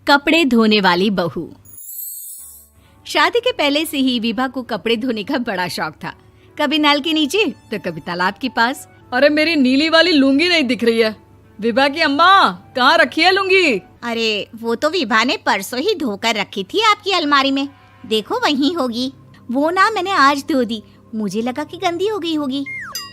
कपड़े धोने वाली बहू। शादी के पहले से ही विभा को कपड़े धोने का बड़ा शौक था। कभी नल के नीचे तो कभी तालाब के पास। अरे मेरी नीली वाली लुंगी नहीं दिख रही है। विभा की अम्मा, कहाँ रखी है लुंगी? अरे वो तो विभा ने परसों ही धोकर रखी थी आपकी अलमारी में, देखो वहीं होगी। वो ना मैंने आज धो दी, मुझे लगा कि गंदी हो गई होगी।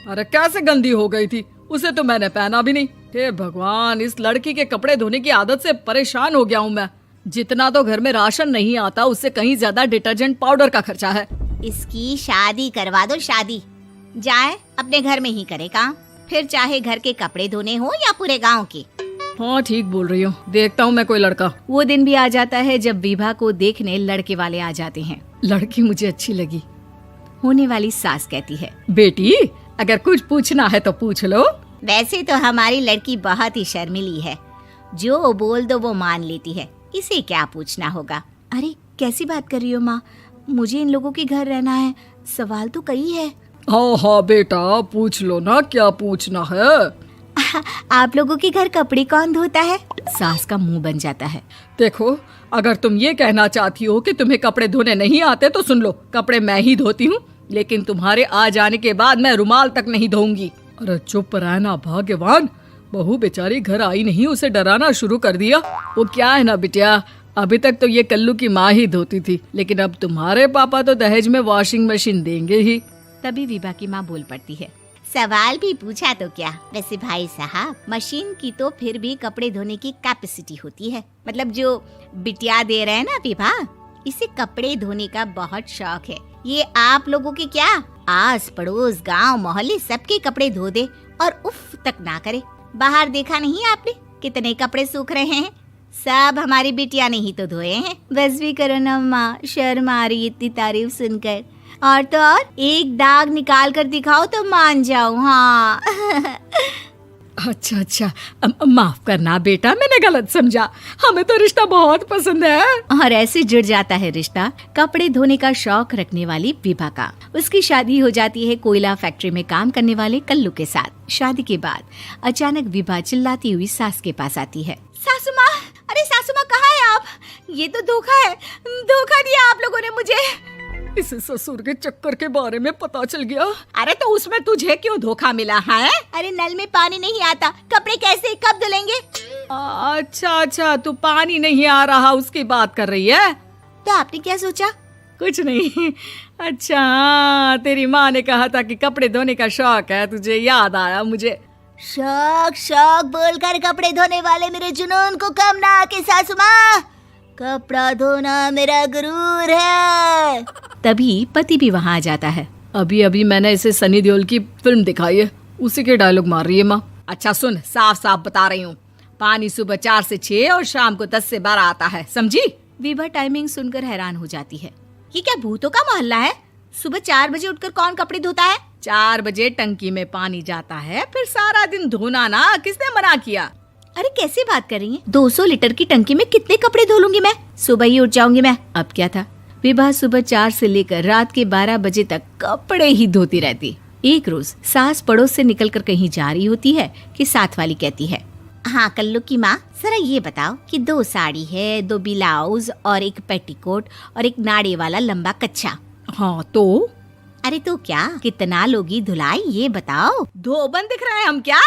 अरे कैसे गंदी हो गई थी? उसे तो मैंने पहना भी नहीं। हे भगवान, इस लड़की के कपड़े धोने की आदत से परेशान हो गया हूँ मैं। जितना तो घर में राशन नहीं आता, उससे कहीं ज्यादा डिटर्जेंट पाउडर का खर्चा है। इसकी शादी करवा दो, शादी जाए अपने घर में ही करे काम, फिर चाहे घर के कपड़े धोने हो या पूरे गांव के। हाँ ठीक बोल रही हो, देखता हूँ मैं कोई लड़का। वो दिन भी आ जाता है जब विभा को देखने लड़के वाले आ जाते हैं। लड़की मुझे अच्छी लगी। होने वाली सास कहती है, बेटी अगर कुछ पूछना है तो पूछ लो। वैसे तो हमारी लड़की बहुत ही शर्मीली है, जो बोल दो वो मान लेती है, इसे क्या पूछना होगा। अरे कैसी बात कर रही हो माँ, मुझे इन लोगों के घर रहना है, सवाल तो कई है। हाँ हाँ बेटा, पूछ लो ना, क्या पूछना है। आप लोगों के घर कपड़े कौन धोता है? सास का मुंह बन जाता है। देखो, अगर तुम ये कहना चाहती हो कि तुम्हें कपड़े धोने नहीं आते तो सुन लो, कपड़े मैं ही धोती हूँ, लेकिन तुम्हारे आ जाने के बाद मैं रुमाल तक नहीं धोऊंगी। अरे चुप रहना भाग्यवान, बहू बेचारी घर आई नहीं, उसे डराना शुरू कर दिया। वो क्या है ना बिटिया, अभी तक तो ये कल्लू की माँ ही धोती थी, लेकिन अब तुम्हारे पापा तो दहेज में वॉशिंग मशीन देंगे ही। तभी विभा की माँ बोल पड़ती है, सवाल भी पूछा तो क्या। वैसे भाई साहब, मशीन की तो फिर भी कपड़े धोने की कैपेसिटी होती है। मतलब जो बिटिया दे रहे हैं ना विभा, इसे कपड़े धोने का बहुत शौक है। ये आप लोगों के क्या, आस पड़ोस गांव मोहल्ले सबके कपड़े धो दे और उफ तक ना करे। बाहर देखा नहीं आपने कितने कपड़े सूख रहे हैं? सब हमारी बिटिया ने ही तो धोए हैं। बस भी करो ना माँ, शर्म आ रही इतनी तारीफ सुनकर। और तो और एक दाग निकाल कर दिखाओ तो मान जाओ। हाँ अच्छा, माफ करना बेटा, मैंने गलत समझा। हमें तो रिश्ता बहुत पसंद है। और ऐसे जुड़ जाता है रिश्ता कपड़े धोने का शौक रखने वाली विभा का। उसकी शादी हो जाती है कोयला फैक्ट्री में काम करने वाले कल्लू के साथ। शादी के बाद अचानक विभा चिल्लाती हुई सास के पास आती है। सासू माँ, अरे सासू माँ कहाँ है आप? ये तो धोखा है, धोखा दिया आप लोगों ने मुझे। इसे ससुर के चक्कर के बारे में पता चल गया। अरे तो उसमें तुझे क्यों धोखा मिला है? अरे नल में पानी नहीं आता, कपड़े कैसे कब धुलेंगे? अच्छा, तू पानी नहीं आ रहा उसकी बात कर रही है। तो आपने क्या सोचा? कुछ नहीं। अच्छा, तेरी माँ ने कहा था कि कपड़े धोने का शौक है तुझे, याद आया मुझे। शौक बोलकर कपड़े धोने वाले मेरे जुनून को कम ना आके सासू माँ, कपड़ा धोना मेरा गुरूर है। तभी पति भी वहाँ आ जाता है। अभी मैंने इसे सनी देओल की फिल्म दिखाई है, उसी के डायलॉग मार रही है माँ। अच्छा सुन, साफ बता रही हूँ, पानी सुबह 4 से 6 और शाम को 10 से 12 आता है, समझी? विभा टाइमिंग सुनकर हैरान हो जाती है। ये क्या भूतों का मोहल्ला है? सुबह 4 बजे उठकर कौन कपड़े धोता है? 4 बजे टंकी में पानी जाता है, फिर सारा दिन धोना ना, किसने मना किया? अरे कैसी बात कर रही हैं? 200 लीटर की टंकी में कितने कपड़े धो लूंगी मैं? सुबह ही उठ जाऊंगी मैं। अब क्या था, विभा सुबह 4 से लेकर रात के 12 बजे तक कपड़े ही धोती रहती। एक रोज सास पड़ोस से निकलकर कहीं जा रही होती है कि साथ वाली कहती है, हाँ कल्लू की माँ, जरा ये बताओ कि 2 साड़ी है, 2 ब्लाउज और एक पेटीकोट और एक नाड़े वाला लंबा कच्छा। हाँ तो? अरे तो क्या, कितना लोगी धुलाई ये बताओ। धोबन दिख रहे हैं हम क्या?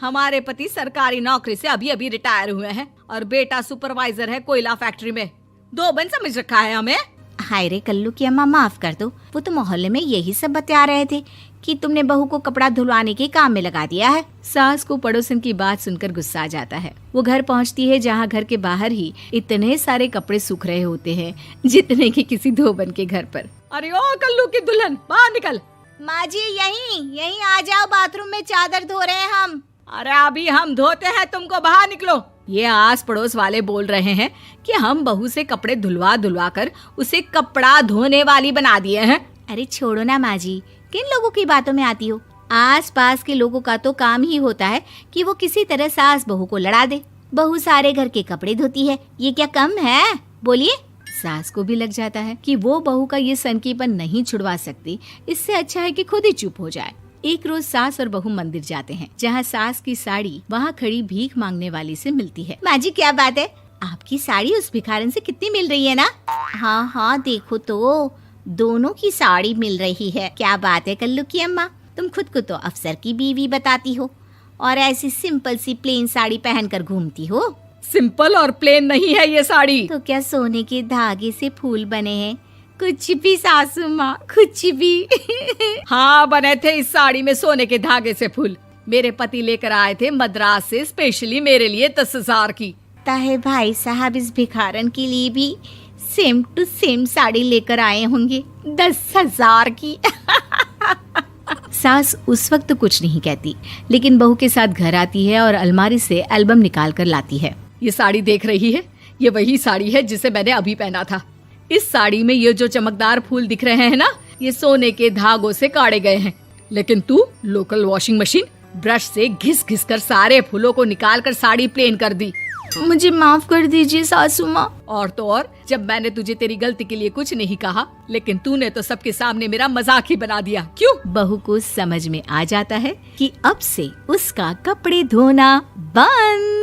हमारे पति सरकारी नौकरी से अभी रिटायर हुए हैं और बेटा सुपरवाइजर है कोयला फैक्ट्री में। धोबन समझ रखा है हमें? हाय रे कल्लू की अम्मा, माफ कर दो, वो तो मोहल्ले में यही सब बता रहे थे कि तुमने बहू को कपड़ा धुलवाने के काम में लगा दिया है। सास को पड़ोसन की बात सुनकर गुस्सा आ जाता है। वो घर पहुंचती है जहां घर के बाहर ही इतने सारे कपड़े सूख रहे होते हैं जितने कि किसी धोबन के घर पर। अरे ओ कल्लू की दुल्हन, बाहर निकल। माँ जी यहीं आ जाओ, बाथरूम में चादर धो रहे हैं हम। अरे अभी हम धोते हैं, तुमको बाहर निकलो। ये आस पड़ोस वाले बोल रहे हैं कि हम बहू से कपड़े धुलवा कर उसे कपड़ा धोने वाली बना दिए हैं। अरे छोड़ो ना माँ जी, किन लोगों की बातों में आती हो? आस पास के लोगों का तो काम ही होता है कि वो किसी तरह सास बहू को लड़ा दे। बहू सारे घर के कपड़े धोती है, ये क्या कम है? बोलिए। सास को भी लग जाता है कि वो बहू का ये सनकीपन नहीं छुड़वा सकती, इससे अच्छा है कि खुद ही चुप हो जाए। एक रोज सास और बहू मंदिर जाते हैं, जहाँ सास की साड़ी वहाँ खड़ी भीख मांगने वाली से मिलती है। माँ जी क्या बात है, आपकी साड़ी उस भिखारन से कितनी मिल रही है ना? हाँ हाँ देखो तो, दोनों की साड़ी मिल रही है। क्या बात है कल्लू की अम्मा, तुम खुद को तो अफसर की बीवी बताती हो और ऐसी सिंपल सी प्लेन साड़ी पहनकर घूमती हो। सिंपल और प्लेन नहीं है ये साड़ी। तो क्या सोने के धागे से फूल बने हैं? कुछ भी सासू माँ, कुछ भी। हाँ बने थे इस साड़ी में सोने के धागे से फूल। मेरे पति लेकर आए थे मद्रास से स्पेशली मेरे लिए 10,000 की। ताहे भाई साहब इस भिखारन के लिए भी सेम टू सेम साड़ी लेकर आए होंगे 10,000 की। सास उस वक्त तो कुछ नहीं कहती, लेकिन बहू के साथ घर आती है और अलमारी से एल्बम निकाल कर लाती है। ये साड़ी देख रही है, ये वही साड़ी है जिसे मैंने अभी पहना था। इस साड़ी में ये जो चमकदार फूल दिख रहे हैं ना, ये सोने के धागों से काढ़े गए हैं। लेकिन तू लोकल वॉशिंग मशीन ब्रश से घिस घिस कर सारे फूलों को निकाल कर साड़ी प्लेन कर दी। मुझे माफ कर दीजिए सासू माँ। और तो और, जब मैंने तुझे तेरी गलती के लिए कुछ नहीं कहा, लेकिन तूने तो सबके सामने मेरा मजाक ही बना दिया। क्यों? बहू को समझ में आ जाता है कि अब से उसका कपड़े धोना बंद।